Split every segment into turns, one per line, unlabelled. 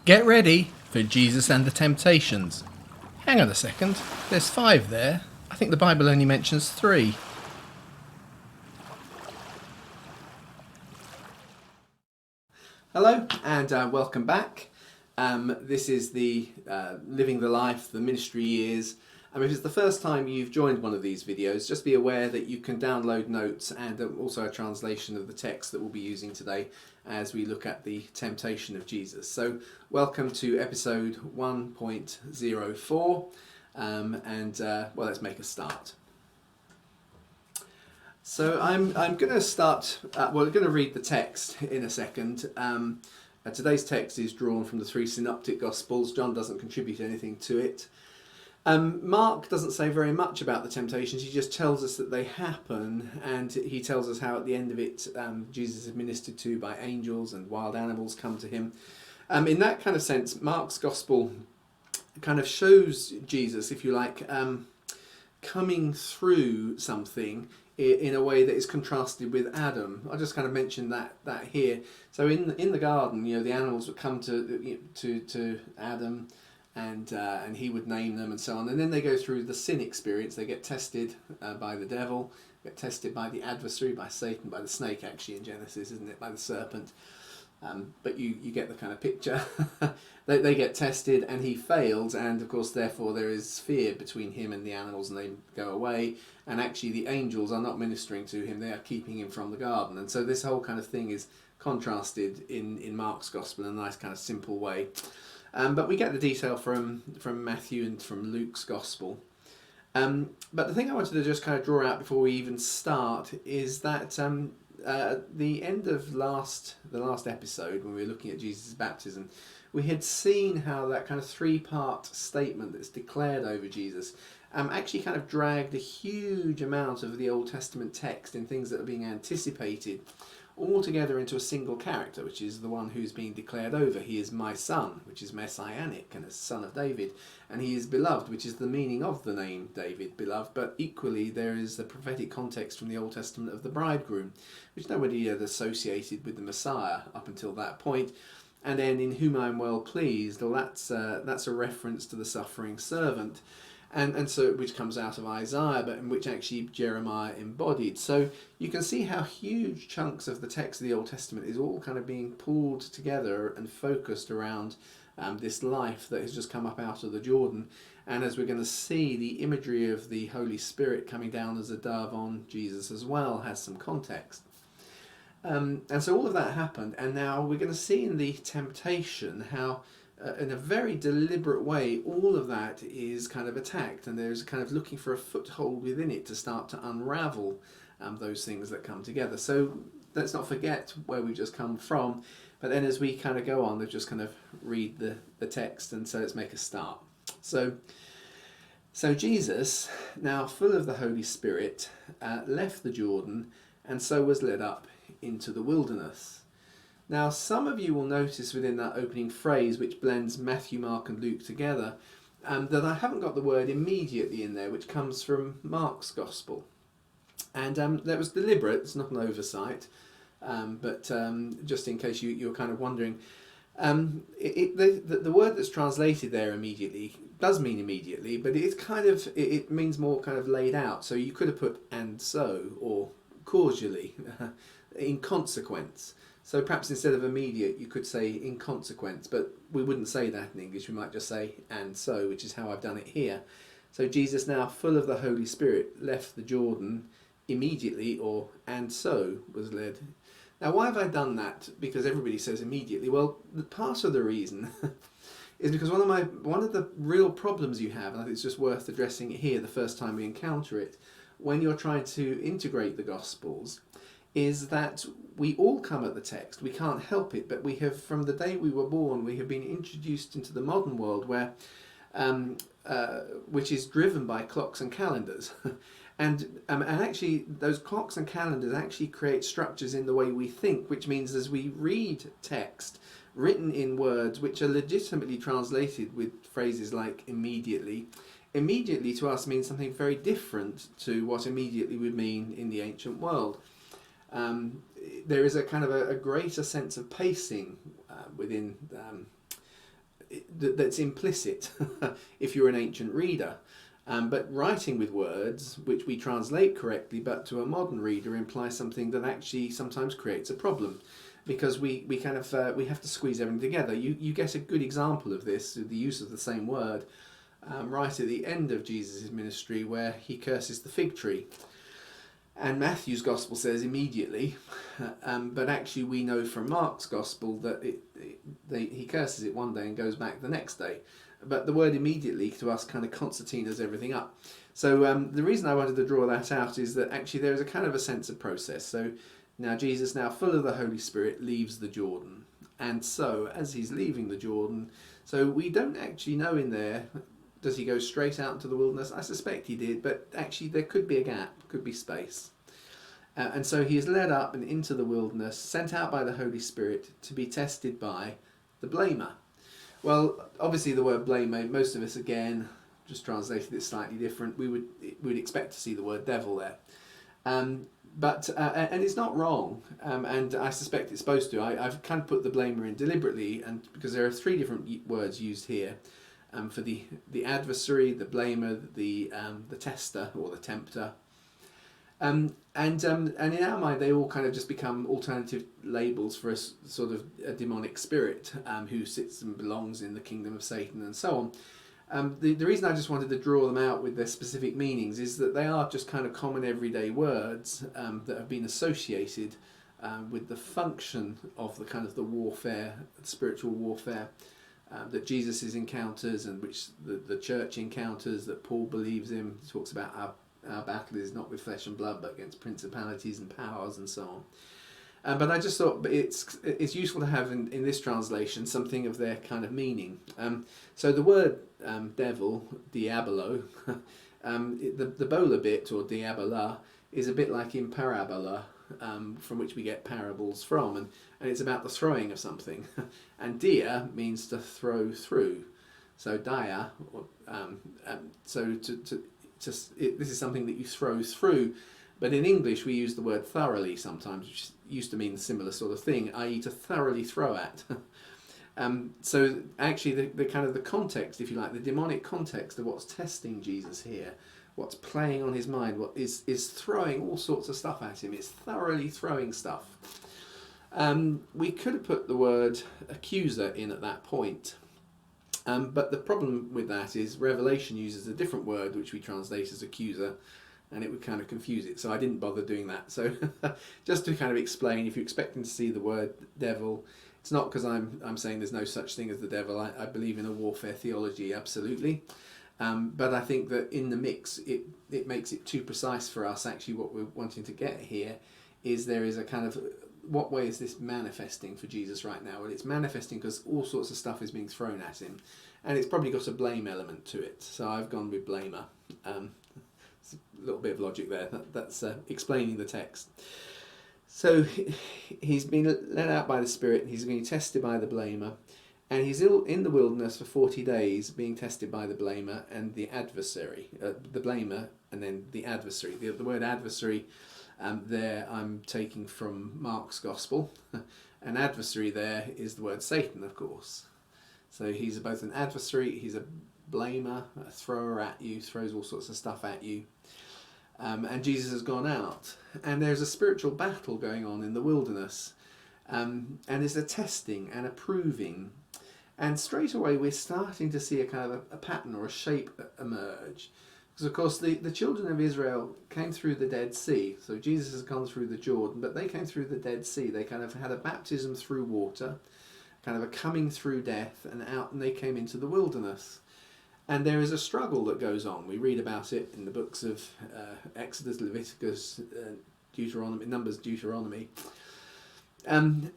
Get ready for Jesus and the Temptations. Hang on a second, there's 5 there. I think the Bible only mentions 3. Hello and welcome back. This is the Living the Life, the Ministry Years. If it's the first time you've joined one of these videos, just be aware that you can download notes and also a translation of the text that we'll be using today as we look at the temptation of Jesus. So welcome to episode 1.04 well, let's make a start. So I'm going to start, we're going to read the text in a second. Today's text is drawn from the 3 synoptic gospels. John doesn't contribute anything to it. Mark doesn't say very much about the temptations. He just tells us that they happen, and he tells us how at the end of it Jesus is ministered to by angels and wild animals come to him. In that kind of sense, Mark's gospel kind of shows Jesus, if you like, coming through something in a way that is contrasted with Adam. I just kind of mentioned that here. So in the garden, the animals would come to Adam, and he would name them and so on. And then they go through the sin experience. They get tested by the devil, get tested by the adversary, by Satan, by the snake actually in Genesis, isn't it? By the serpent. But you get the kind of picture. they get tested and he fails, and of course therefore there is fear between him and the animals, and they go away, and actually the angels are not ministering to him, they are keeping him from the garden. And so this whole kind of thing is contrasted in Mark's gospel in a nice kind of simple way. But we get the detail from Matthew and from Luke's gospel. But the thing I wanted to just kind of draw out before we even start is that the end of the last episode, when we were looking at Jesus' baptism, we had seen how that kind of 3-part statement that's declared over Jesus actually kind of dragged a huge amount of the Old Testament text in things that are being anticipated all together into a single character, which is the one who's being declared over. He is my son, which is messianic and a son of David, and he is beloved, which is the meaning of the name David, beloved. But equally there is the prophetic context from the Old Testament of the bridegroom, which nobody had associated with the Messiah up until that point. And then in whom I am well pleased, well, that's a reference to the suffering servant. And so, which comes out of Isaiah, but in which actually Jeremiah embodied. So you can see how huge chunks of the text of the Old Testament is all kind of being pulled together and focused around this life that has just come up out of the Jordan. And as we're going to see, the imagery of the Holy Spirit coming down as a dove on Jesus as well has some context. And so all of that happened, and now we're going to see in the temptation how in a very deliberate way all of that is kind of attacked, and there's kind of looking for a foothold within it to start to unravel those things that come together. So let's not forget where we've just come from, but then as we kind of go on, let's just kind of read the text, and so let's make a start. So Jesus, now full of the Holy Spirit, left the Jordan, and so was led up into the wilderness. Now, some of you will notice within that opening phrase, which blends Matthew, Mark and Luke together, that I haven't got the word immediately in there, which comes from Mark's Gospel. And that was deliberate, it's not an oversight, but just in case you're kind of wondering, the word that's translated there immediately does mean immediately, but it's kind of, it means more kind of laid out. So you could have put and so, or causally, in consequence. So perhaps instead of immediate, you could say in consequence, but we wouldn't say that in English. We might just say and so, which is how I've done it here. So Jesus, now full of the Holy Spirit, left the Jordan immediately, or and so was led. Now, why have I done that? Because everybody says immediately. Well, part of the reason is because one of the real problems you have, and I think it's just worth addressing it here the first time we encounter it, when you're trying to integrate the Gospels, is that we all come at the text. We can't help it, but we have, from the day we were born, we have been introduced into the modern world where, which is driven by clocks and calendars. And actually, those clocks and calendars actually create structures in the way we think, which means as we read text written in words which are legitimately translated with phrases like immediately, immediately to us means something very different to what immediately would mean in the ancient world. There is a kind of a greater sense of pacing within that's implicit if you're an ancient reader. But writing with words, which we translate correctly, but to a modern reader implies something that actually sometimes creates a problem, because we have to squeeze everything together. You get a good example of this with the use of the same word right at the end of Jesus' ministry, where he curses the fig tree. And Matthew's gospel says immediately, but actually we know from Mark's gospel that he curses it one day and goes back the next day. But the word immediately to us kind of concertinas everything up. So the reason I wanted to draw that out is that actually there is a kind of a sense of process. So now Jesus, now full of the Holy Spirit, leaves the Jordan. And so as he's leaving the Jordan, so we don't actually know in there, does he go straight out into the wilderness? I suspect he did, but actually there could be a gap, could be space. And so he is led up and into the wilderness, sent out by the Holy Spirit to be tested by the blamer. Well, obviously the word blamer, most of us again just translated it slightly different. We would expect to see the word devil there, but it's not wrong, and I suspect it's supposed to. I've kind of put the blamer in deliberately, and because there are three different words used here for the adversary, the blamer, the tester or the tempter. And in our mind, they all kind of just become alternative labels for a sort of a demonic spirit who sits and belongs in the kingdom of Satan and so on. The reason I just wanted to draw them out with their specific meanings is that they are just kind of common everyday words that have been associated with the function of the kind of the warfare, spiritual warfare that Jesus encounters and which the church encounters, that Paul believes in. He talks about our battle is not with flesh and blood, but against principalities and powers and so on. But I just thought it's useful to have in this translation something of their kind of meaning. So the word devil, diabolo, the bola bit, or diabola, is a bit like in parabola, from which we get parables from, and it's about the throwing of something. And dia means to throw through. So dia, this is something that you throw through, but in English we use the word thoroughly sometimes, which used to mean a similar sort of thing, i.e. to thoroughly throw at. So actually the kind of the context, if you like, the demonic context of what's testing Jesus here, what's playing on his mind, what is throwing all sorts of stuff at him. It's thoroughly throwing stuff. We could have put the word accuser in at that point. But the problem with that is Revelation uses a different word which we translate as accuser, and it would kind of confuse it, so I didn't bother doing that. So just to kind of explain, if you're expecting to see the word devil, it's not because I'm saying there's no such thing as the devil. I believe in a warfare theology, absolutely. But I think that in the mix it makes it too precise for us. Actually what we're wanting to get here is there is a kind of, what way is this manifesting for Jesus right now? Well, it's manifesting because all sorts of stuff is being thrown at him, and it's probably got a blame element to it. So I've gone with blamer. It's a little bit of logic there. That's explaining the text. So he's been led out by the Spirit. He's being tested by the blamer, and he's in the wilderness for 40 days, being tested by the blamer and the adversary. The blamer and then the adversary. The word adversary. There I'm taking from Mark's Gospel. An adversary there is the word Satan, of course. So he's both an adversary, he's a blamer, a thrower at you, throws all sorts of stuff at you. And Jesus has gone out. And there's a spiritual battle going on in the wilderness. And there's a testing and a proving. And straight away we're starting to see a kind of a pattern or a shape emerge. Because of course the children of Israel came through the Dead Sea. So Jesus has gone through the Jordan, but they came through the Dead Sea. They kind of had a baptism through water, kind of a coming through death and out, and they came into the wilderness. And there is a struggle that goes on. We read about it in the books of Exodus, Leviticus, Deuteronomy, Numbers, Deuteronomy. And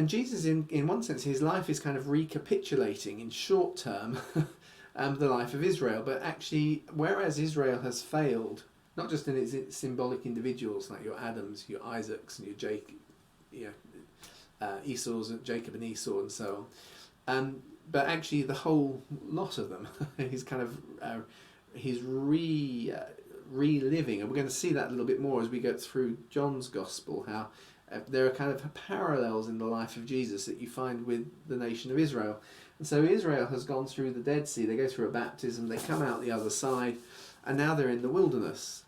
Jesus, in one sense, his life is kind of recapitulating in short term the life of Israel. But actually, whereas Israel has failed, not just in its symbolic individuals like your Adams, your Isaacs, and your Jacob, Esau's, Jacob and Esau, and so on. But actually, the whole lot of them, he's kind of he's reliving, and we're going to see that a little bit more as we go through John's Gospel. How there are kind of parallels in the life of Jesus that you find with the nation of Israel. So Israel has gone through the Dead Sea, they go through a baptism, they come out the other side, and now they're in the wilderness.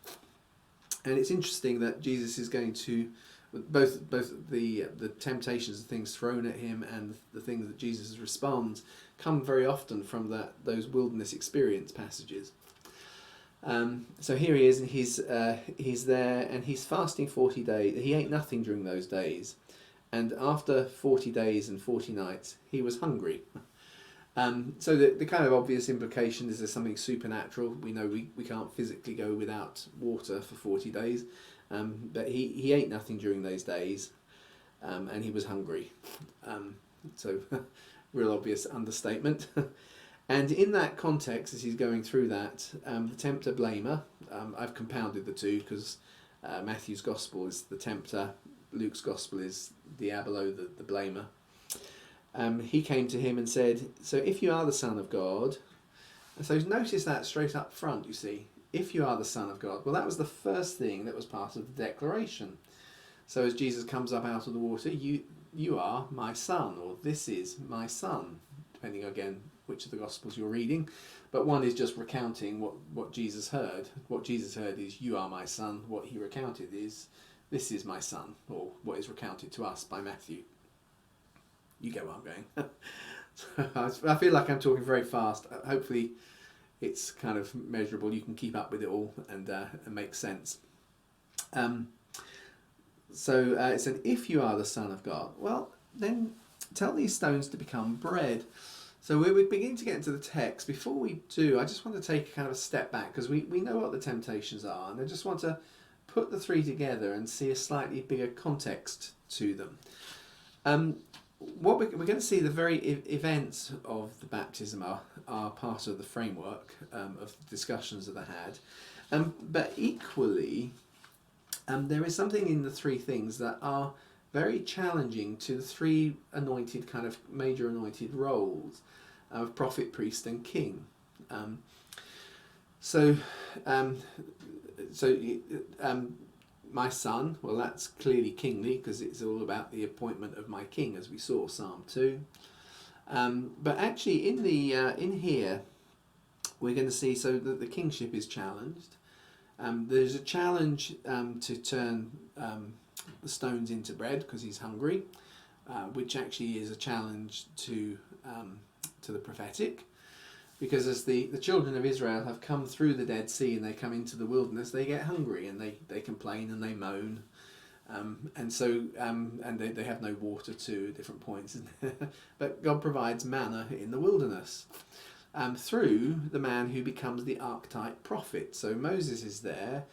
And it's interesting that Jesus is going to, both the temptations and things thrown at him and the things that Jesus responds come very often from those wilderness experience passages. So here he is, and he's there, and he's fasting 40 days. He ate nothing during those days, and after 40 days and 40 nights, he was hungry. So the kind of obvious implication is there's something supernatural. We know we can't physically go without water for 40 days, but he ate nothing during those days, and he was hungry. So real obvious understatement. And in that context, as he's going through that, the tempter blamer, I've compounded the two because Matthew's gospel is the tempter, Luke's gospel is diabolo, the blamer. He came to him and said, so if you are the Son of God, and so notice that straight up front, you see, if you are the Son of God, well, that was the first thing that was part of the declaration. So as Jesus comes up out of the water, you are my son, or this is my son, depending again which of the Gospels you're reading, but one is just recounting what Jesus heard. What Jesus heard is, you are my son. What he recounted is, this is my son, or what is recounted to us by Matthew. You get where I'm going. So I feel like I'm talking very fast. Hopefully it's kind of measurable. You can keep up with it all and make sense. So it's an, if you are the Son of God, well, then tell these stones to become bread. So we're beginning to get into the text. Before we do, I just want to take kind of a step back, because we know what the temptations are, and I just want to put the three together and see a slightly bigger context to them. What we're going to see, the very events of the baptism are part of the framework of the discussions that I had. But equally, there is something in the three things that are very challenging to the three anointed, kind of major anointed roles of prophet, priest and king. My son, well, that's clearly kingly because it's all about the appointment of my king, as we saw Psalm 2. But actually in here we're going to see so that the kingship is challenged. There's a challenge to turn the stones into bread because he's hungry, which actually is a challenge to the prophetic, because as the children of Israel have come through the Dead Sea and they come into the wilderness, they get hungry and they complain and they moan, and they have no water too at different points. But God provides manna in the wilderness through the man who becomes the archetype prophet. So Moses is there,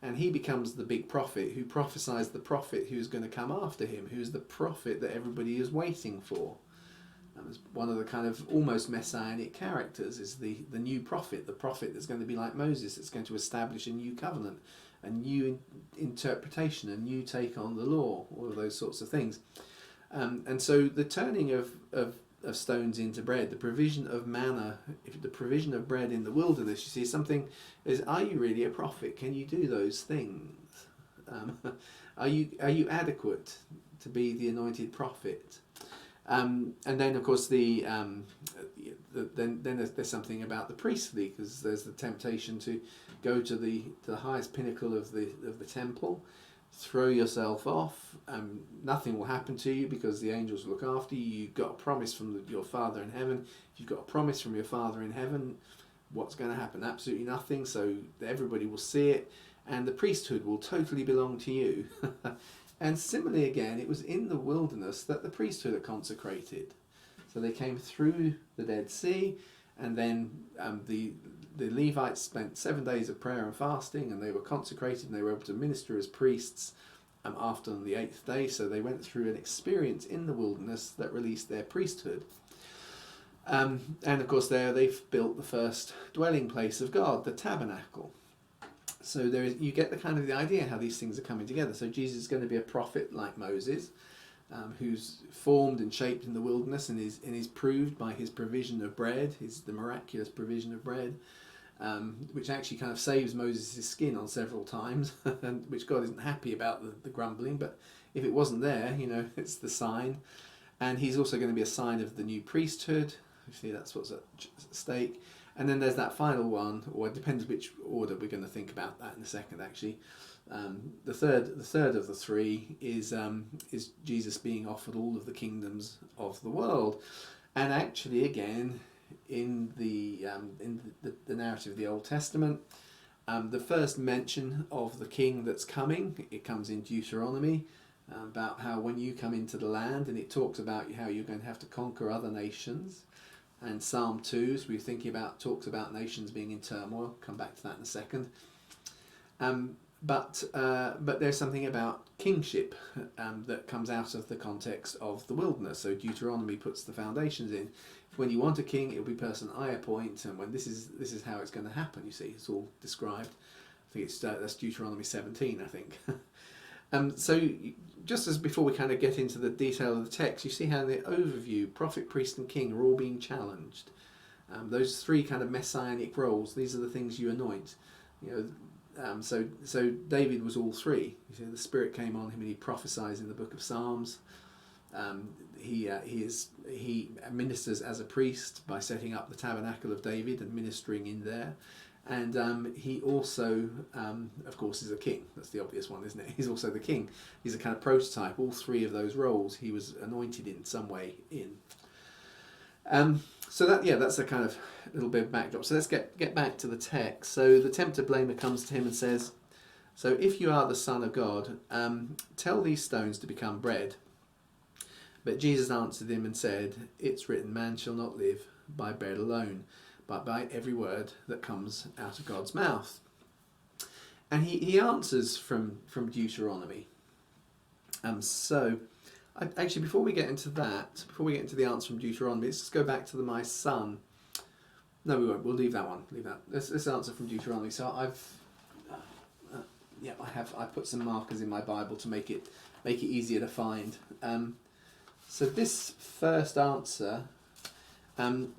and he becomes the big prophet who prophesies the prophet who's going to come after him, who's the prophet that everybody is waiting for. And one of the kind of almost messianic characters is the new prophet, the prophet that's going to be like Moses, that's going to establish a new covenant, a new interpretation, a new take on the law, all of those sorts of things. And so the turning of stones into bread, the provision of manna, the provision of bread in the wilderness, you see something is, are you really a prophet? Can you do those things? Are you adequate to be the anointed prophet? And then of course then there's something about the priestly, because there's the temptation to go to the highest pinnacle of the temple, throw yourself off. Nothing will happen to you because the angels look after you. You've got a promise from your Father in heaven. If you've got a promise from your Father in heaven, what's going to happen? Absolutely nothing. So everybody will see it, and the priesthood will totally belong to you. And similarly again, it was in the wilderness that the priesthood are consecrated. So they came through the Dead Sea, and then the Levites spent 7 days of prayer and fasting, and they were consecrated, and they were able to minister as priests after the 8th day. So they went through an experience in the wilderness that released their priesthood. And of course there they've built the first dwelling place of God, the tabernacle. So you get the idea how these things are coming together. So Jesus is going to be a prophet like Moses, who's formed and shaped in the wilderness and is proved by his provision of bread, the miraculous provision of bread, which actually kind of saves Moses' skin on several times, which God isn't happy about the grumbling, but if it wasn't there, it's the sign. And he's also going to be a sign of the new priesthood, You see, that's what's at stake. And then there's that final one, or it depends which order. We're going to think about that in a second, actually. The third of the three is Jesus being offered all of the kingdoms of the world, and actually, again, in the narrative of the Old Testament, the first mention of the king that's coming, it comes in Deuteronomy, about how when you come into the land, and it talks about how you're going to have to conquer other nations. And Psalm 2, as we're thinking about, talks about nations being in turmoil. Come back to that in a second. But there's something about kingship that comes out of the context of the wilderness. So Deuteronomy puts the foundations in. When you want a king, it'll be person I appoint, and when this is how it's going to happen. You see, it's all described. I think that's Deuteronomy 17, I think. So just as before we kind of get into the detail of the text, you see how in the overview, prophet, priest and king are all being challenged. Those three kind of messianic roles, these are the things you anoint. So David was all three. You see, the Spirit came on him and he prophesies in the book of Psalms. He ministers as a priest by setting up the tabernacle of David and ministering in there. And he also, of course, is a king. That's the obvious one, isn't it? He's also the king. He's a kind of prototype. All three of those roles he was anointed in some way in. So that's a kind of little bit of backdrop. So let's get back to the text. So the tempter blamer comes to him and says, "So if you are the Son of God, tell these stones to become bread." But Jesus answered him and said, "It's written, man shall not live by bread alone, but by every word that comes out of God's mouth." And he answers from Deuteronomy. Actually, before we get into the answer from Deuteronomy, let's just go back to my son. No, we won't. We'll leave that one. Leave that. Let's answer from Deuteronomy. So I put some markers in my Bible to make it easier to find. So this first answer,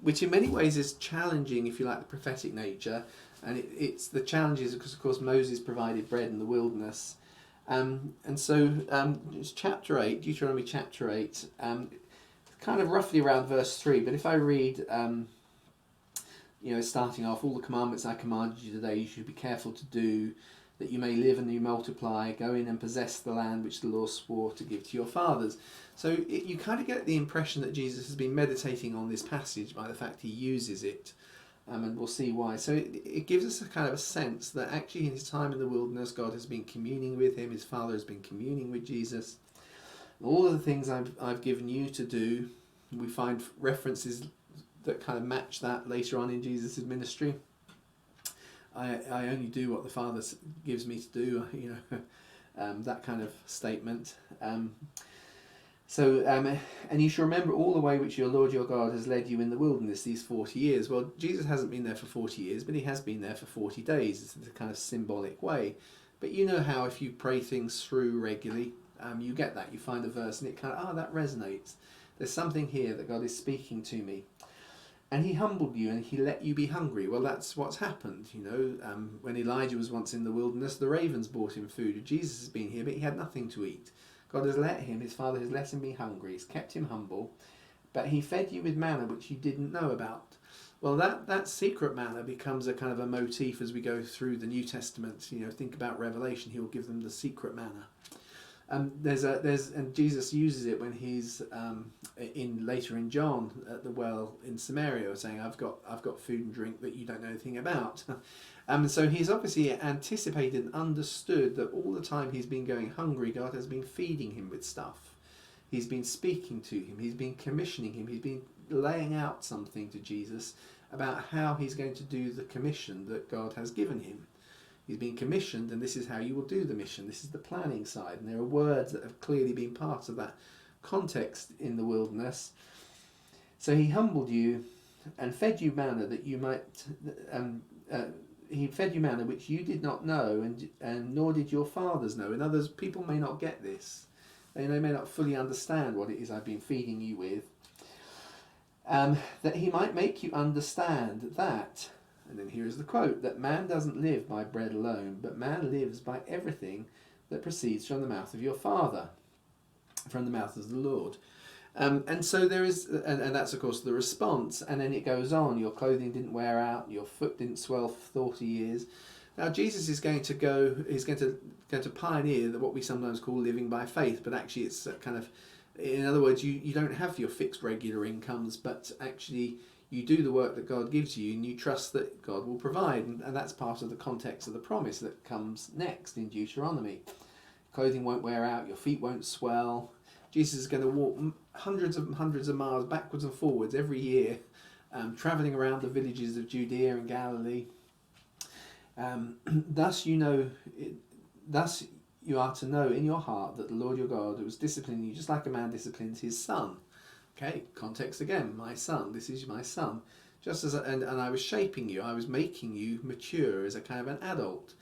which in many ways is challenging, if you like, the prophetic nature, and it's the challenges because, of course, Moses provided bread in the wilderness. It's chapter 8, Deuteronomy chapter 8, kind of roughly around verse 3, but if I read, starting off, "All the commandments I commanded you today you should be careful to do, that you may live and you multiply, go in and possess the land which the Lord swore to give to your fathers." So you kind of get the impression that Jesus has been meditating on this passage by the fact he uses it. And we'll see why. So it gives us a kind of a sense that actually in his time in the wilderness, God has been communing with him, his Father has been communing with Jesus. All of the things I've given you to do, we find references that kind of match that later on in Jesus' ministry. I only do what the Father gives me to do, that kind of statement. And you shall remember all the way which your Lord your God has led you in the wilderness these 40 years. Well, Jesus hasn't been there for 40 years, but he has been there for 40 days. It's a kind of symbolic way. But you know how if you pray things through regularly, you get that. You find a verse and it kind of, that resonates. There's something here that God is speaking to me. And he humbled you and he let you be hungry. Well, that's what's happened. When Elijah was once in the wilderness, the ravens brought him food. Jesus has been here, but he had nothing to eat. God has let him, his Father has let him be hungry. He's kept him humble. But he fed you with manna which you didn't know about. Well, that secret manna becomes a kind of a motif as we go through the New Testament. Think about Revelation. He will give them the secret manna. And Jesus uses it when he's later in John at the well in Samaria, saying, "I've got food and drink that you don't know anything about." So he's obviously anticipated and understood that all the time he's been going hungry, God has been feeding him with stuff. He's been speaking to him. He's been commissioning him. He's been laying out something to Jesus about how he's going to do the commission that God has given him. He's been commissioned, and this is how you will do the mission. This is the planning side, and there are words that have clearly been part of that context in the wilderness. So he humbled you and fed you manna that you might. He fed you manna which you did not know, and nor did your fathers know. In others, people may not get this. They may not fully understand what it is I've been feeding you with. That he might make you understand that. And then here is the quote, that man doesn't live by bread alone, but man lives by everything that proceeds from the mouth of your Father, from the mouth of the Lord. And so there is, and that's of course the response. And then it goes on. Your clothing didn't wear out. Your foot didn't swell for 40 years. Now Jesus is going to go. He's going to pioneer what we sometimes call living by faith, but actually it's kind of, in other words, you don't have your fixed regular incomes, but actually you do the work that God gives you, and you trust that God will provide, and that's part of the context of the promise that comes next in Deuteronomy. Clothing won't wear out. Your feet won't swell. Jesus is going to walk hundreds of miles backwards and forwards every year, travelling around the villages of Judea and Galilee. Thus you are to know in your heart that the Lord your God was disciplining you just like a man disciplines his son. Okay, context again, my son, this is my son. Just as and I was shaping you, I was making you mature as a kind of an adult.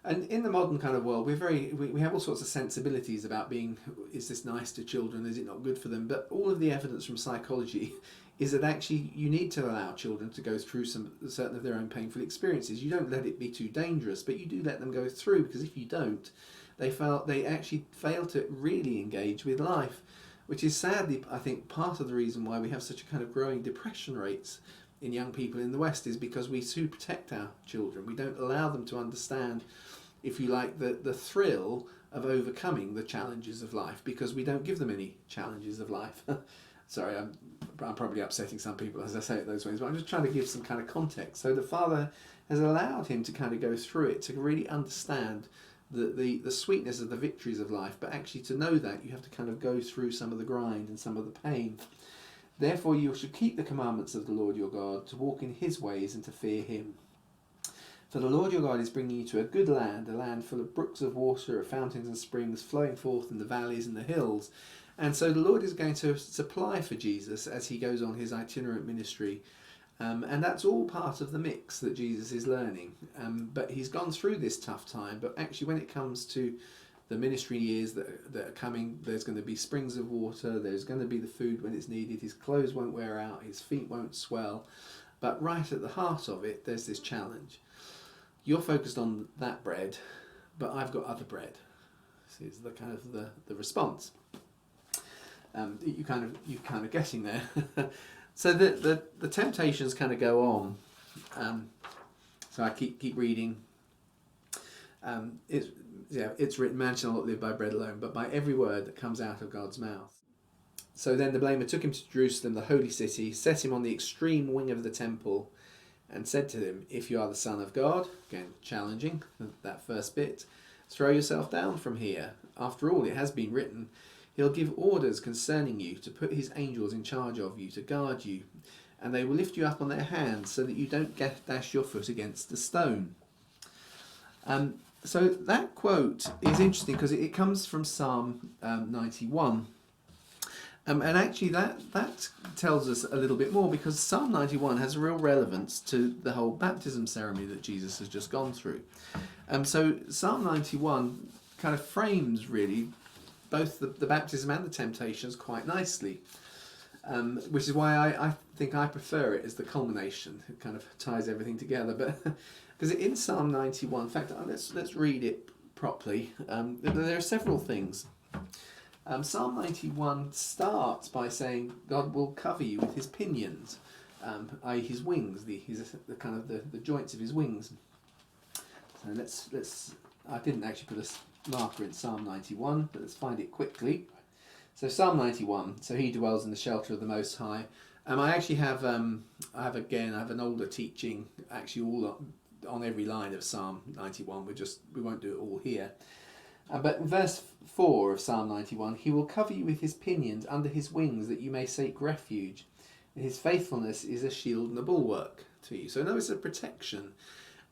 And in the modern kind of world, we have all sorts of sensibilities about being, is this nice to children, is it not good for them? But all of the evidence from psychology is that actually you need to allow children to go through certain of their own painful experiences. You don't let it be too dangerous, but you do let them go through, because if you don't, they actually fail to really engage with life, which is sadly, I think, part of the reason why we have such a kind of growing depression rates in young people in the West, is because we so protect our children. We don't allow them to understand, if you like, the thrill of overcoming the challenges of life, because we don't give them any challenges of life. Sorry, I'm probably upsetting some people as I say it those ways, but I'm just trying to give some kind of context. So the Father has allowed him to kind of go through it, to really understand the sweetness of the victories of life, but actually to know that you have to kind of go through some of the grind and some of the pain. Therefore you should keep the commandments of the Lord your God, to walk in his ways and to fear him. For the Lord your God is bringing you to a good land, a land full of brooks of water, of fountains and springs flowing forth in the valleys and the hills. And so the Lord is going to supply for Jesus as he goes on his itinerant ministry. And that's all part of the mix that Jesus is learning. But he's gone through this tough time. But actually when it comes to the ministry years that are coming, there's going to be springs of water, there's going to be the food when it's needed, his clothes won't wear out, his feet won't swell. But right at the heart of it, there's this challenge. You're focused on that bread, but I've got other bread. This is the kind of the response. You're kind of getting there. So the temptations kind of go on. So I keep reading. It's written, man shall not live by bread alone, but by every word that comes out of God's mouth. So then the blamer took him to Jerusalem, the holy city, set him on the extreme wing of the temple, and said to him, if you are the Son of God, again challenging that first bit, throw yourself down from here. After all, it has been written, he'll give orders concerning you, to put his angels in charge of you, to guard you, and they will lift you up on their hands, so that you don't dash your foot against a stone. So that quote is interesting because it comes from Psalm 91. And actually that tells us a little bit more, because Psalm 91 has real relevance to the whole baptism ceremony that Jesus has just gone through. So Psalm 91 kind of frames really both the baptism and the temptations quite nicely, which is why I think I prefer it as the culmination. It kind of ties everything together. But because in Psalm 91, in fact, let's read it properly. There are several things. Psalm 91 starts by saying God will cover you with his pinions, i.e. his wings, the kind of the joints of his wings. So let's. I didn't actually put a marker in Psalm 91, but let's find it quickly. So Psalm 91. So he dwells in the shelter of the Most High. I actually have I have an older teaching actually all on every line of Psalm 91. We won't do it all here. But in verse 4 of Psalm 91, he will cover you with his pinions, under his wings, that you may seek refuge. And his faithfulness is a shield and a bulwark to you. So notice a protection.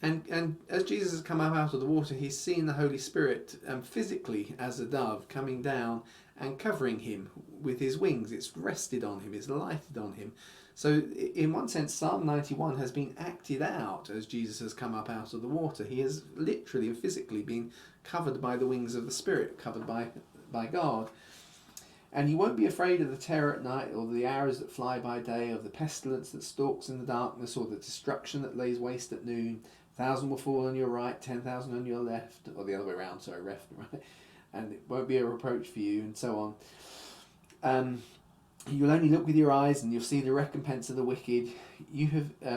And as Jesus has come up out of the water, he's seen the Holy Spirit physically as a dove coming down and covering him with his wings. It's rested on him, it's lighted on him. So in one sense, Psalm 91 has been acted out as Jesus has come up out of the water. He has literally and physically been covered by the wings of the Spirit, covered by God. And you won't be afraid of the terror at night, or the arrows that fly by day, or the pestilence that stalks in the darkness, or the destruction that lays waste at noon. 1,000 will fall on your right, 10,000 on your left, or the other way around, sorry, left, right, and it won't be a reproach for you, and so on. You'll only look with your eyes, and you'll see the recompense of the wicked.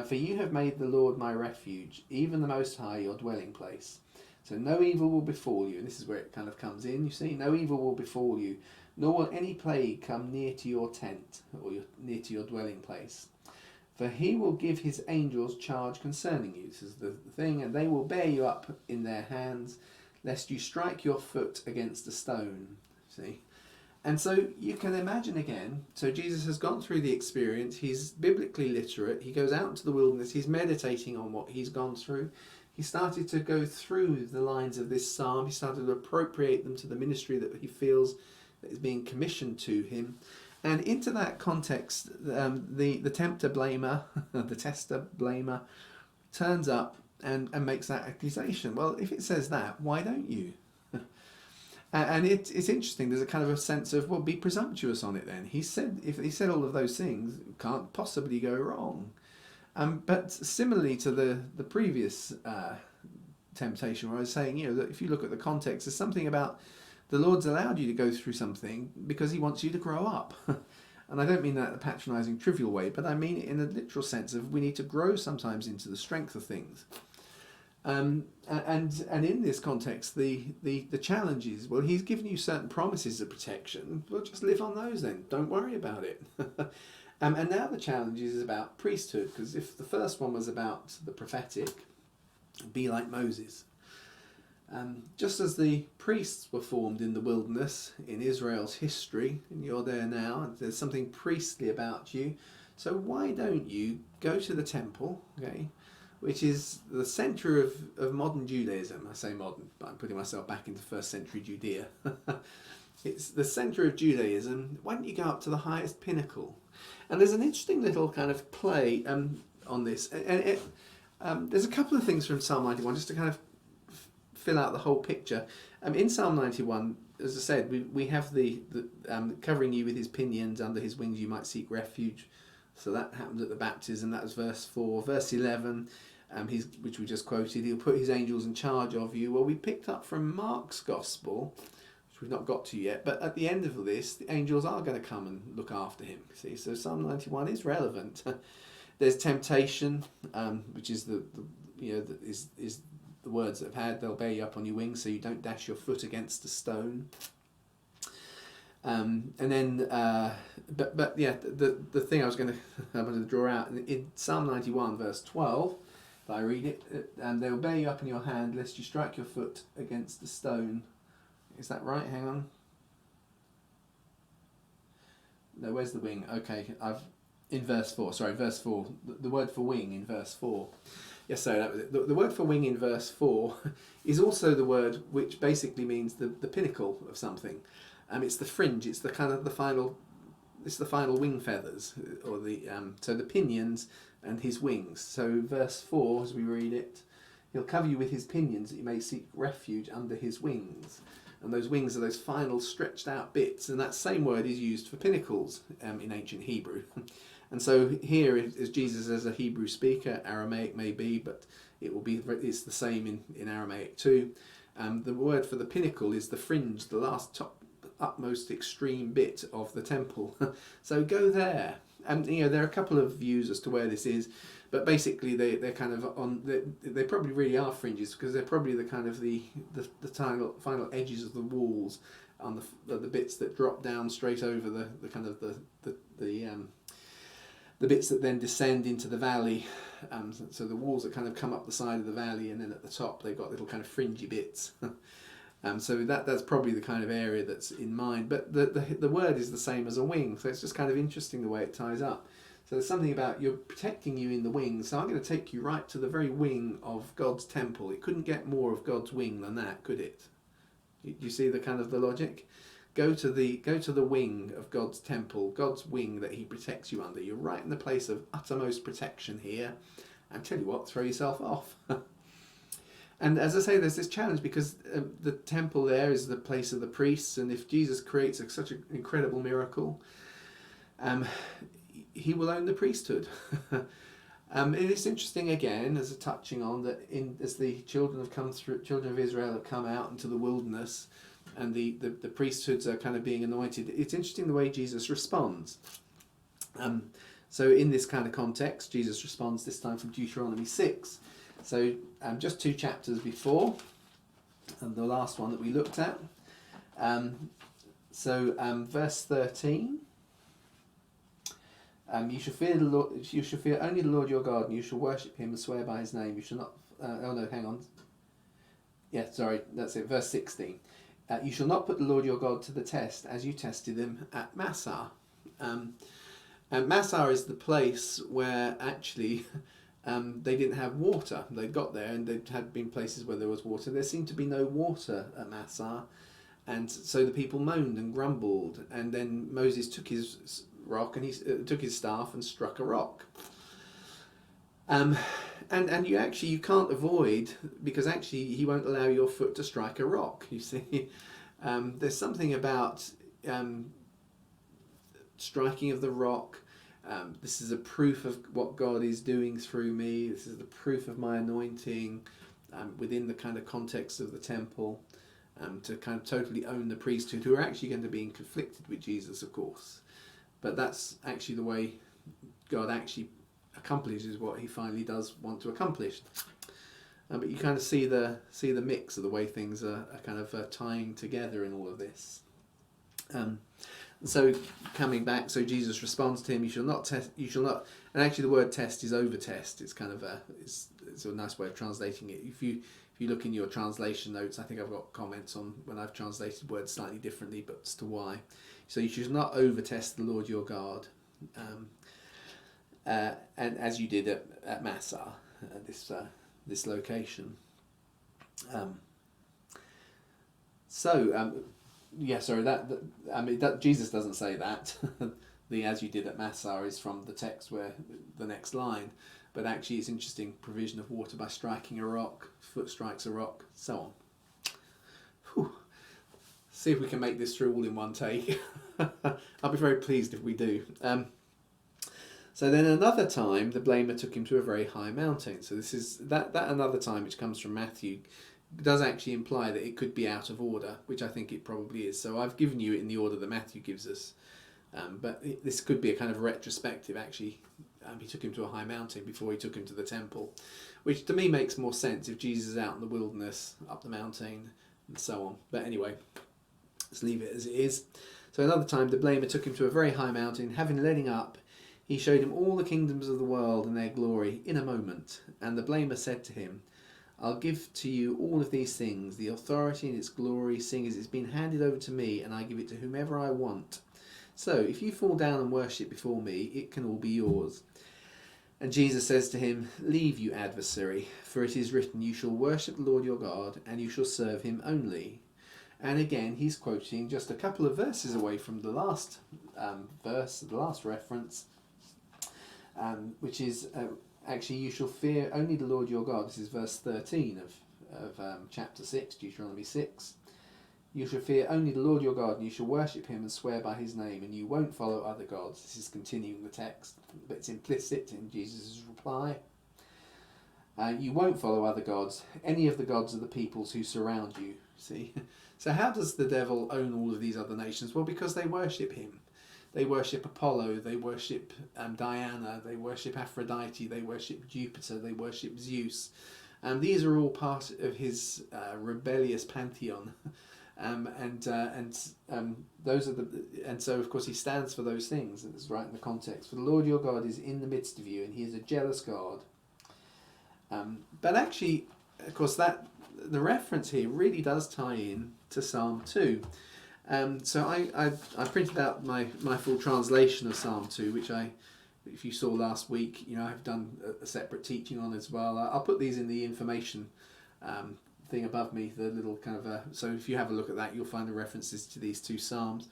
For you have made the Lord my refuge, even the Most High your dwelling place. So no evil will befall you, and this is where it kind of comes in. You see, no evil will befall you, nor will any plague come near to your tent or near to your dwelling place. For he will give his angels charge concerning you. This is the thing, and they will bear you up in their hands, lest you strike your foot against a stone. See? And so you can imagine again, so Jesus has gone through the experience, he's biblically literate, he goes out into the wilderness, he's meditating on what he's gone through. He started to go through the lines of this psalm, he started to appropriate them to the ministry that he feels that is being commissioned to him. And into that context, the tempter blamer, the tester blamer, turns up and makes that accusation. Well, if it says that, why don't you? And it's interesting. There's a kind of a sense of, well, be presumptuous on it then. If he said all of those things, can't possibly go wrong. But similarly to the previous temptation, where I was saying, that if you look at the context, there's something about the Lord's allowed you to go through something because he wants you to grow up. And I don't mean that in a patronising, trivial way, but I mean it in a literal sense of we need to grow sometimes into the strength of things. And in this context, the challenge is, well, he's given you certain promises of protection. Well, just live on those then. Don't worry about it. And now the challenge is about priesthood, because if the first one was about the prophetic, be like Moses. Just as the priests were formed in the wilderness in Israel's history, and you're there now, and there's something priestly about you. So why don't you go to the temple, okay? Which is the centre of modern Judaism. I say modern, but I'm putting myself back into first century Judea. It's the centre of Judaism. Why don't you go up to the highest pinnacle? And there's an interesting little kind of play on this. And there's a couple of things from Psalm 91, just to kind of fill out the whole picture. In Psalm 91, as I said, we have the covering you with his pinions, under his wings you might seek refuge. So that happened at the baptism. That was verse 4. Verse 11, which we just quoted, he'll put his angels in charge of you. Well, we picked up from Mark's Gospel, which we've not got to yet, but at the end of this, the angels are going to come and look after him. See, so Psalm 91 is relevant. There's temptation, which is is the words that have had. They'll bear you up on your wings, so you don't dash your foot against a stone. And then, the thing I wanted to draw out in Psalm 91 verse 12, if I read it, and they will bear you up in your hand lest you strike your foot against a stone. Is that right? Hang on. No, where's the wing? Okay, in verse 4. Sorry, verse 4. The word for wing in verse 4. Yes, so that was it. The word for wing in verse 4 is also the word which basically means the pinnacle of something. It's the fringe. It's the kind of the final. It's the final wing feathers, or so the pinions and his wings. So verse 4, as we read it, he'll cover you with his pinions that you may seek refuge under his wings. And those wings are those final stretched out bits, and that same word is used for pinnacles in ancient Hebrew. And so here, as Jesus as a Hebrew speaker, Aramaic may be, but it's the same in Aramaic too. The word for the pinnacle is the fringe, the last upmost extreme bit of the temple. So go there. And there are a couple of views as to where this is, but basically they're kind of on. They probably really are fringes, because they're probably the kind of the final edges of the walls, on the bits that drop down straight over the kind of the bits that then descend into the valley. So the walls that kind of come up the side of the valley, and then at the top they've got little kind of fringy bits. So that's probably the kind of area that's in mind. But the word is the same as a wing, so it's just kind of interesting the way it ties up. So there's something about you're protecting you in the wing, so I'm going to take you right to the very wing of God's temple. It couldn't get more of God's wing than that, could it? You see the kind of the logic? Go to the wing of God's temple, God's wing that he protects you under. You're right in the place of uttermost protection here. And tell you what, throw yourself off. And as I say, there's this challenge, because the temple there is the place of the priests, and if Jesus creates such an incredible miracle, he will own the priesthood. It is interesting again, as a touching on that, as the children of Israel have come out into the wilderness, and the priesthoods are kind of being anointed, it's interesting the way Jesus responds. So in this kind of context, Jesus responds this time from Deuteronomy 6. So just 2 chapters before, and the last one that we looked at. Verse 13. You shall fear the Lord. You shall fear only the Lord your God, and you shall worship Him and swear by His name. You shall not. Oh no, hang on. Yeah, sorry, that's it. Verse 16. You shall not put the Lord your God to the test, as you tested Him at Massah. And Massah is the place where actually they didn't have water. They got there, and there had been places where there was water. There seemed to be no water at Massah, and so the people moaned and grumbled. And then Moses took his rock and he took his staff and struck a rock. And you can't avoid, because actually he won't allow your foot to strike a rock. You see, there's something about striking of the rock. This is a proof of what God is doing through me. This is the proof of my anointing within the kind of context of the temple, to kind of totally own the priesthood, who are actually going to be conflicted with Jesus, of course. But that's actually the way God actually accomplishes what He finally does want to accomplish. But you kind of see the mix of the way things are kind of tying together in all of this. So coming back, so Jesus responds to him, you shall not test, you shall not, and actually the word test is over test. It's kind of it's a nice way of translating it. If you look in your translation notes, I think I've got comments on when I've translated words slightly differently, but as to why. So you should not over test the Lord your God, and as you did at Massah, this location. Jesus doesn't say that. The as you did at Massah is from the text where the next line, but actually it's interesting, provision of water by striking a rock, foot strikes a rock, so on. Whew. See if we can make this through all in one take. I'll be very pleased if we do. So then another time the blamer took him to a very high mountain. So this is that another time, which comes from Matthew, does actually imply that it could be out of order, which I think it probably is. So I've given you it in the order that Matthew gives us, but this could be a kind of retrospective. Actually, he took him to a high mountain before he took him to the temple, which to me makes more sense if Jesus is out in the wilderness, up the mountain, and so on. But anyway, let's leave it as it is. So another time the blamer took him to a very high mountain, having led him up, he showed him all the kingdoms of the world and their glory in a moment. And the blamer said to him, I'll give to you all of these things, the authority and its glory, seeing as it's been handed over to me, and I give it to whomever I want. So if you fall down and worship before me, it can all be yours. And Jesus says to him, leave, you adversary, for it is written, you shall worship the Lord your God, and you shall serve him only. And again, he's quoting just a couple of verses away from the last verse, the last reference, which is actually, you shall fear only the Lord your God. This is verse 13 of chapter 6, Deuteronomy 6. You shall fear only the Lord your God, and you shall worship him and swear by his name, and you won't follow other gods. This is continuing the text, but it's implicit in Jesus' reply. You won't follow other gods, any of the gods of the peoples who surround you. See? So how does the devil own all of these other nations? Well, because they worship him. They worship Apollo, they worship Diana, they worship Aphrodite, they worship Jupiter, they worship Zeus. These are all part of his rebellious pantheon. Those are and so of course he stands for those things. It's right in the context. For the Lord your God is in the midst of you, and he is a jealous God. But actually, of course, that the reference here really does tie in to Psalm 2. So I printed out my full translation of Psalm 2, which if you saw last week, I've done a separate teaching on as well. I'll put these in the information thing above me, the little kind of so if you have a look at that, you'll find the references to these two Psalms,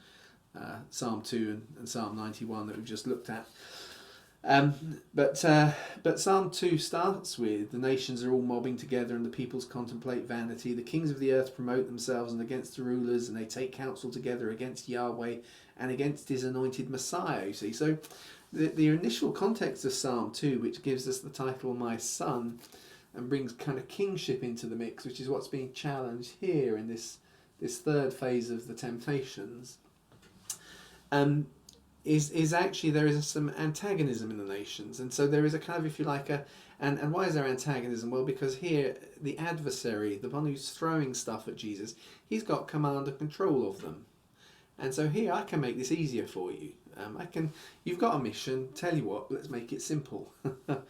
Psalm 2 and Psalm 91 that we've just looked at. But Psalm 2 starts with, the nations are all mobbing together and the peoples contemplate vanity. The kings of the earth promote themselves and against the rulers, and they take counsel together against Yahweh and against his anointed Messiah. You see, so the initial context of Psalm 2, which gives us the title My Son, and brings kind of kingship into the mix, which is what's being challenged here in this this third phase of the temptations, is actually there is some antagonism in the nations, and so there is a kind of, if you like, and why is there antagonism? Well, because here the adversary, the one who's throwing stuff at Jesus, he's got command and control of them, and so here I can make this easier for you. You've got a mission. Tell you what, let's make it simple. But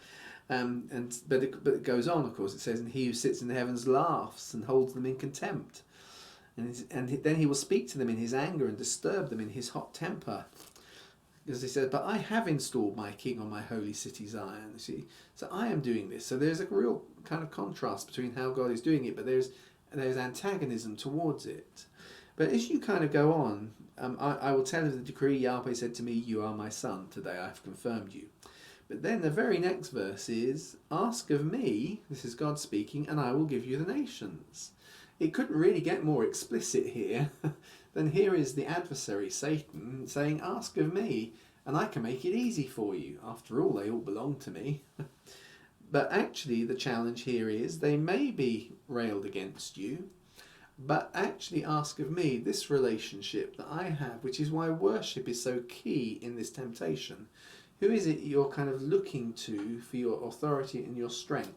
it goes on, of course. It says, "And he who sits in the heavens laughs and holds them in contempt, and then he will speak to them in his anger and disturb them in his hot temper." As he says, "But I have installed my king on my holy city Zion." See, so I am doing this. So there's a real kind of contrast between how God is doing it, but there's antagonism towards it. But as you kind of go on, I will tell of the decree. Yahweh said to me, "You are my son. Today I have confirmed you." But then the very next verse is, "Ask of me," this is God speaking, "and I will give you the nations." It couldn't really get more explicit here than here is the adversary, Satan, saying, "Ask of me, and I can make it easy for you. After all, they all belong to me." But actually the challenge here is, they may be railed against you, but actually ask of me this relationship that I have, which is why worship is so key in this temptation. Who is it you're kind of looking to for your authority and your strength?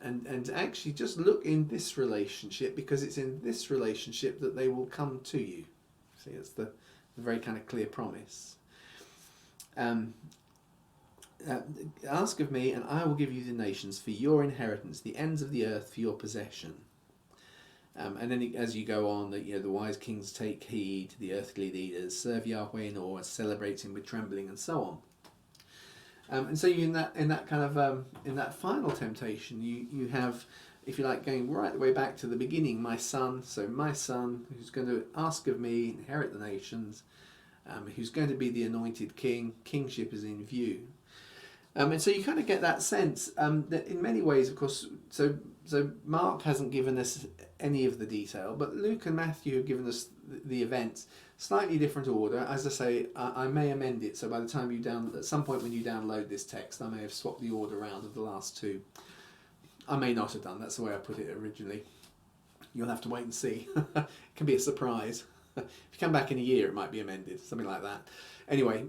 And actually just look in this relationship, because it's in this relationship that they will come to you. See, it's the very kind of clear promise. Ask of me, and I will give you the nations for your inheritance, the ends of the earth for your possession. And then as you go on, the wise kings take heed, the earthly leaders serve Yahweh in awe, celebrate him with trembling, and so on. And so you in that kind of in that final temptation, you have, if you like, going right the way back to the beginning. My son, so my son, who's going to ask of me, inherit the nations, who's going to be the anointed king. Kingship is in view. And so you kind of get that sense that in many ways, of course, so Mark hasn't given us any of the detail, but Luke and Matthew have given us the events, slightly different order. As I say, I may amend it, so by the time at some point when you download this text, I may have swapped the order around of the last two. I may not have done, that's the way I put it originally. You'll have to wait and see. It can be a surprise. If you come back in a year, it might be amended, something like that. Anyway,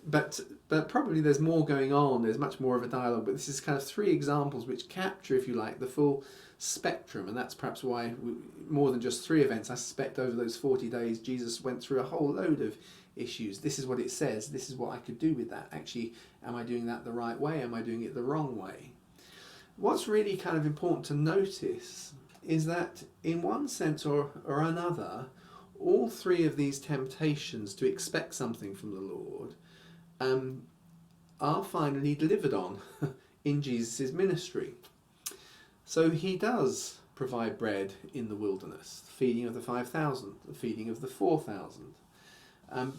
but probably there's more going on. There's much more of a dialogue. But this is kind of three examples which capture, if you like, the full spectrum. And that's perhaps why more than just three events. I suspect over those 40 days, Jesus went through a whole load of issues. This is what it says. This is what I could do with that. Actually, am I doing that the right way? Am I doing it the wrong way? What's really kind of important to notice is that in one sense or another, all three of these temptations to expect something from the Lord are finally delivered on in Jesus' ministry. So he does provide bread in the wilderness, the feeding of the 5,000, the feeding of the 4,000.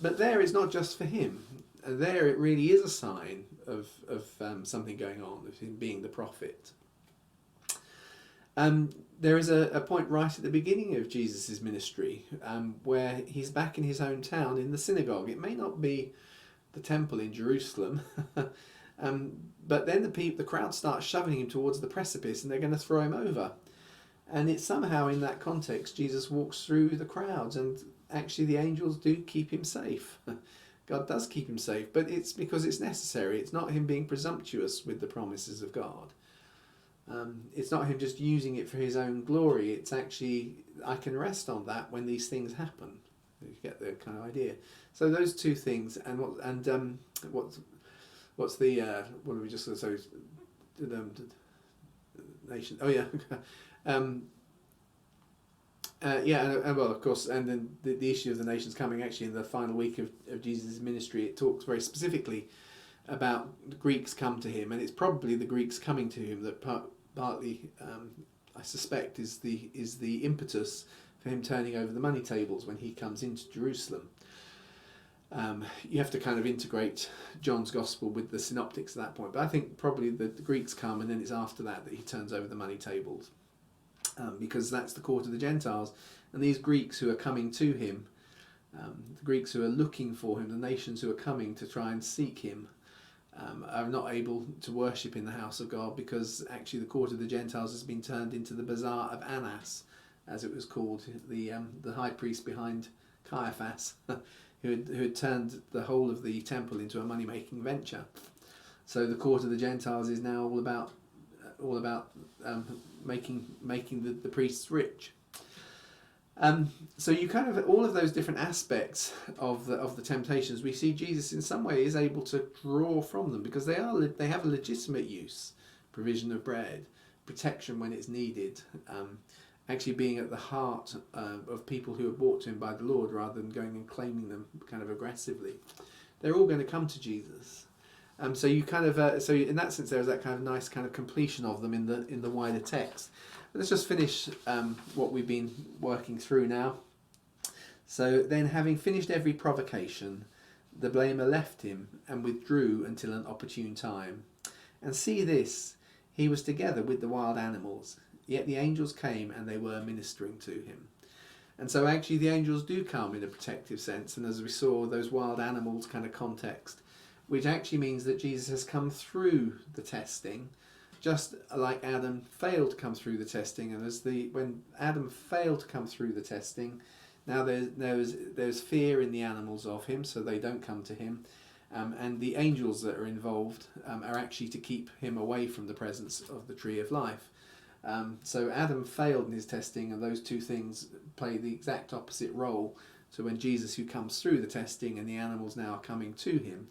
But there it's not just for him. There it really is a sign of something going on, of him being the prophet. There is a point right at the beginning of Jesus' ministry where he's back in his hometown in the synagogue. It may not be the temple in Jerusalem, but then the crowd starts shoving him towards the precipice and they're going to throw him over. And it's somehow in that context Jesus walks through the crowds, and actually the angels do keep him safe. God does keep him safe, but it's because it's necessary. It's not him being presumptuous with the promises of God. It's not him just using it for his own glory. It's actually, I can rest on that when these things happen. You get the kind of idea. So those two things, and what's the what are we just so nation? Oh yeah, and well, of course, and then the issue of the nations coming. Actually, in the final week of Jesus' ministry, it talks very specifically about the Greeks come to him, and it's probably the Greeks coming to him that partly, I suspect, is the impetus for him turning over the money tables when he comes into Jerusalem. You have to kind of integrate John's Gospel with the synoptics at that point, but I think probably the Greeks come, and then it's after that he turns over the money tables, because that's the court of the Gentiles, and these Greeks who are coming to him, the Greeks who are looking for him, the nations who are coming to try and seek him, are not able to worship in the house of God, because actually the court of the Gentiles has been turned into the bazaar of Annas, as it was called, the high priest behind Caiaphas, who had turned the whole of the temple into a money-making venture. So the court of the Gentiles is now all about making the priests rich. So you kind of, all of those different aspects of the temptations, we see Jesus in some way is able to draw from them, because they have a legitimate use: provision of bread, protection when it's needed, actually being at the heart of people who are brought to him by the Lord, rather than going and claiming them kind of aggressively. They're all going to come to Jesus. So you kind of so in that sense there's that kind of nice kind of completion of them in the wider text. But let's just finish what we've been working through now. So then, having finished every provocation, the blamer left him and withdrew until an opportune time. And see this, he was together with the wild animals, yet the angels came and they were ministering to him. And so actually the angels do come in a protective sense, and as we saw, those wild animals kind of context, which actually means that Jesus has come through the testing, just like Adam failed to come through the testing. And when Adam failed to come through the testing, now there's fear in the animals of him, so they don't come to him. And the angels that are involved are actually to keep him away from the presence of the tree of life. So Adam failed in his testing, and those two things play the exact opposite role. So when Jesus, who comes through the testing, and the animals now are coming to him,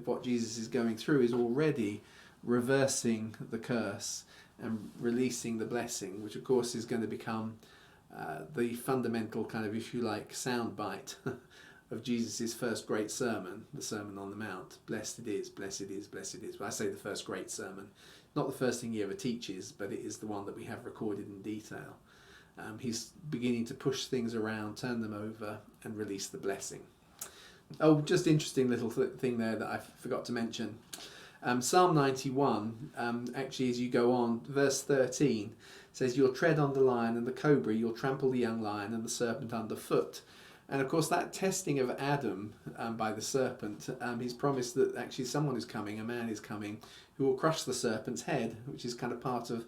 what Jesus is going through is already reversing the curse and releasing the blessing, which of course is going to become the fundamental kind of, if you like, soundbite of Jesus' first great sermon, the Sermon on the Mount. Blessed it is, blessed it is, blessed it is. But I say the first great sermon, not the first thing he ever teaches, but it is the one that we have recorded in detail. He's beginning to push things around, turn them over, and release the blessing. Oh, just interesting little thing there that I forgot to mention. Psalm 91, actually as you go on, verse 13, says, "You'll tread on the lion and the cobra, you'll trample the young lion and the serpent underfoot." And of course that testing of Adam by the serpent, he's promised that actually someone is coming, a man is coming, who will crush the serpent's head, which is kind of part of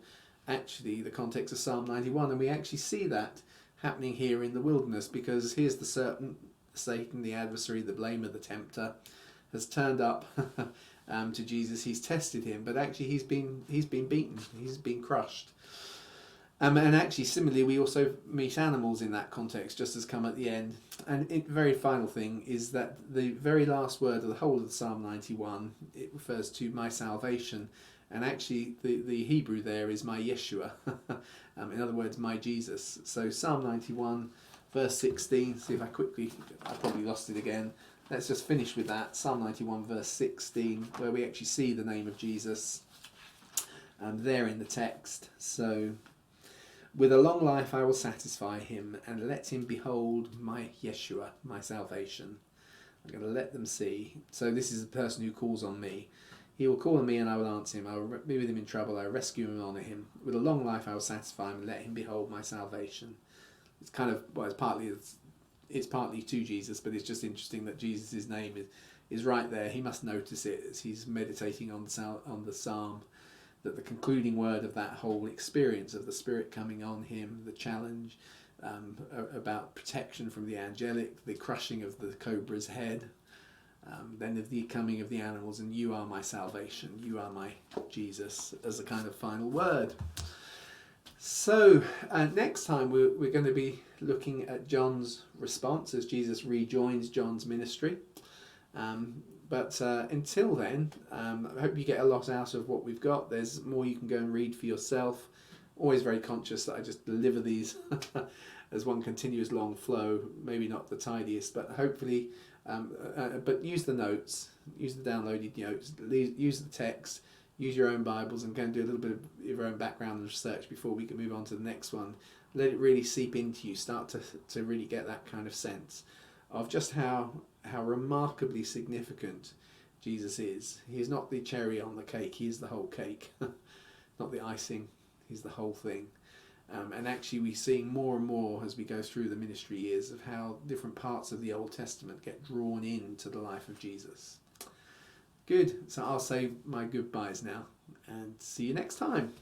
actually the context of Psalm 91. And we actually see that happening here in the wilderness, because here's the serpent, Satan, the adversary, the blamer, the tempter, has turned up to Jesus. He's tested him, but actually he's been beaten, he's been crushed. And actually, similarly, we also meet animals in that context, just as come at the end. And the very final thing is that the very last word of the whole of the Psalm 91, it refers to my salvation. And actually, the Hebrew there is my Yeshua. In other words, my Jesus. So Psalm 91, verse 16. See if I probably lost it again. Let's just finish with that. Psalm 91, verse 16, where we actually see the name of Jesus there in the text. So, with a long life I will satisfy him, and let him behold my Yeshua, my salvation. I'm going to let them see. So this is the person who calls on me. He will call on me, and I will answer him. I will be with him in trouble. I will rescue him and honour him. With a long life I will satisfy him, and let him behold my salvation. It's kind of, well, it's partly to Jesus, but it's just interesting that Jesus' name is right there. He must notice it as he's meditating on the psalm, that the concluding word of that whole experience of the Spirit coming on him, the challenge about protection from the angelic, the crushing of the cobra's head, then of the coming of the animals, and you are my salvation, you are my Jesus, as a kind of final word. So next time we're going to be looking at John's response as Jesus rejoins John's ministry. But until then, I hope you get a lot out of what we've got. There's more you can go and read for yourself. Always very conscious that I just deliver these as one continuous long flow. Maybe not the tidiest, but hopefully, but use the notes, use the downloaded notes, use the text, use your own Bibles, and go and do a little bit of your own background and research before we can move on to the next one. Let it really seep into you. Start to really get that kind of sense of just how remarkably significant Jesus is. He's not the cherry on the cake, he is the whole cake. Not the icing, he's the whole thing. And actually we're seeing more and more as we go through the ministry years of how different parts of the Old Testament get drawn into the life of Jesus. Good, so I'll say my goodbyes now and see you next time.